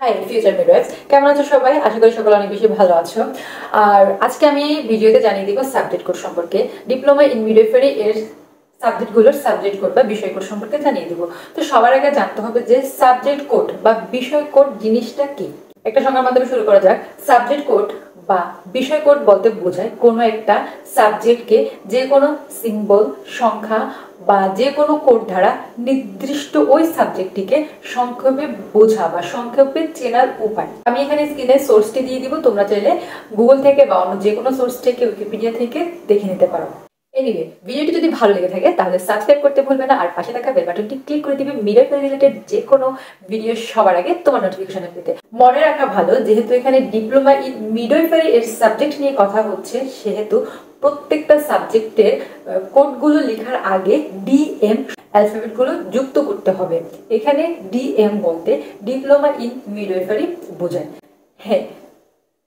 High future মিডওয়াইফস, কেমন আছো সবাই? আশা করি সকলে অনেক বেশি ভালো আছো। আর আজকে আমি ভিডিওতে জানিয়ে দিব সাবজেক্ট কোড সম্পর্কে। ডিপ্লোমা ইন মিডওয়াইফারি এর সাবজেক্টগুলোর সাবজেক্ট কোড বা বিষয় কোড সম্পর্কে জানিয়ে দিব। তো সবার আগে জানতে হবে যে সাবজেক্ট কোড বা বিষয় কোড জিনিসটা কি। একটা সংজ্ঞার মাধ্যমে শুরু করা যাক। সাবজেক্ট কোড বা বিষয় কোড বলতে বোঝায় কোনো একটা সাবজেক্টকে যে কোনো সিম্বল, সংখ্যা বা যে কোনো কোড দ্বারা নির্দিষ্ট ওই সাবজেক্টটিকে সংক্ষেপে বোঝা বা সংক্ষেপে চেনার উপায়। আমি এখানে স্ক্রিনে সোর্সটি দিয়ে দিব, তোমরা চাইলে গুগল থেকে বা অন্য যে কোনো সোর্স থেকে, উইকিপিডিয়া থেকে দেখে নিতে পারো। এনিওয়ে, ভিডিওটি যদি ভালো লেগে থাকে তাহলে সাবস্ক্রাইব করতে ভুলবে না, আর পাশে থাকা বেল বাটনটি ক্লিক করে দিবে মিডওয়াইফারি রিলেটেড যে কোনো ভিডিও সবার আগে তোমার নোটিফিকেশনে পেতে। মনে রাখা ভালো, যেহেতু এখানে ডিপ্লোমা ইন মিডওয়াইফারি এর সাবজেক্ট নিয়ে কথা হচ্ছে, সেহেতু প্রত্যেকটা সাবজেক্টের কোডগুলো লেখার আগে ডিএম অ্যালফাবেটগুলো যুক্ত করতে হবে। এখানে ডিএম বলতে ডিপ্লোমা ইন মিডওয়াইফারি বোঝায়। হ্যাঁ,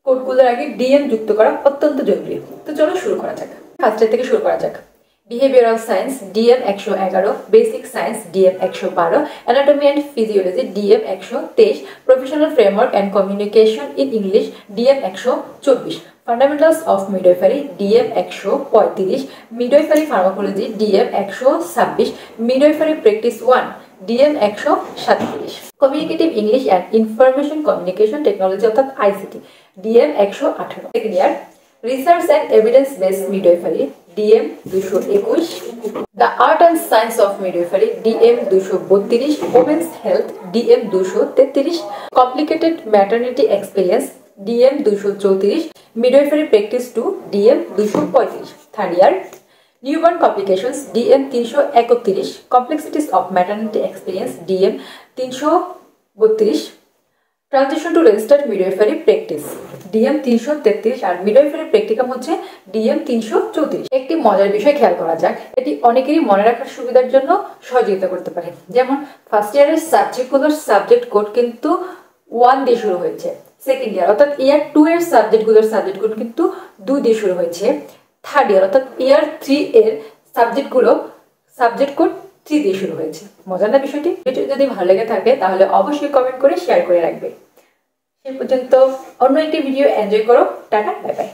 কোডগুলোর আগে ডিএম যুক্ত করা অত্যন্ত জরুরি। তো চলো শুরু করা যাক। ফার্স্টের থেকে শুরু করা যাক। Behavioural science DM 111, basic science DM 112, anatomy and physiology DM 123, professional framework and communication in English DM 124, fundamentals of midwifery DM 135, midwifery pharmacology DM 126, midwifery practice 1 DM 137, communicative English and information communication technology অর্থাৎ ICT DM 118, second year research and evidence based midwifery DM 221, the art and science of midwifery DM 232, women's health DM 233, complicated maternity experience DM 234, midwifery practice 2 DM 235, third year newborn complications DM 331, complexities of maternity experience DM 332, transition to registered midwifery practice DM 333, আর midwifery practicum হচ্ছে DM 334। একটি মজার বিষয় খেয়াল করা যাক, এটি অনেকেরই মনে রাখার সুবিধার জন্য সহযোগিতা করতে পারে। যেমন ফার্স্ট ইয়ারের সাবজেক্টগুলোর সাবজেক্ট কোড কিন্তু 1 দিয়ে শুরু হয়েছে, সেকেন্ড ইয়ার অর্থাৎ ইয়ার 2 এর সাবজেক্টগুলোর সাবজেক্ট কোড কিন্তু 2 দিয়ে শুরু হয়েছে, থার্ড ইয়ার অর্থাৎ ইয়ার 3 এর সাবজেক্টগুলো সাবজেক্ট কোড 3 দিয়ে শুরু হয়েছে। মজার না বিষয়টি? ভিডিও যদি ভালো লেগে থাকে তাহলে অবশ্যই কমেন্ট করে শেয়ার করে রাখবে। সে পর্যন্ত অন্য একটি ভিডিও এনজয় করো। Tata, bye bye.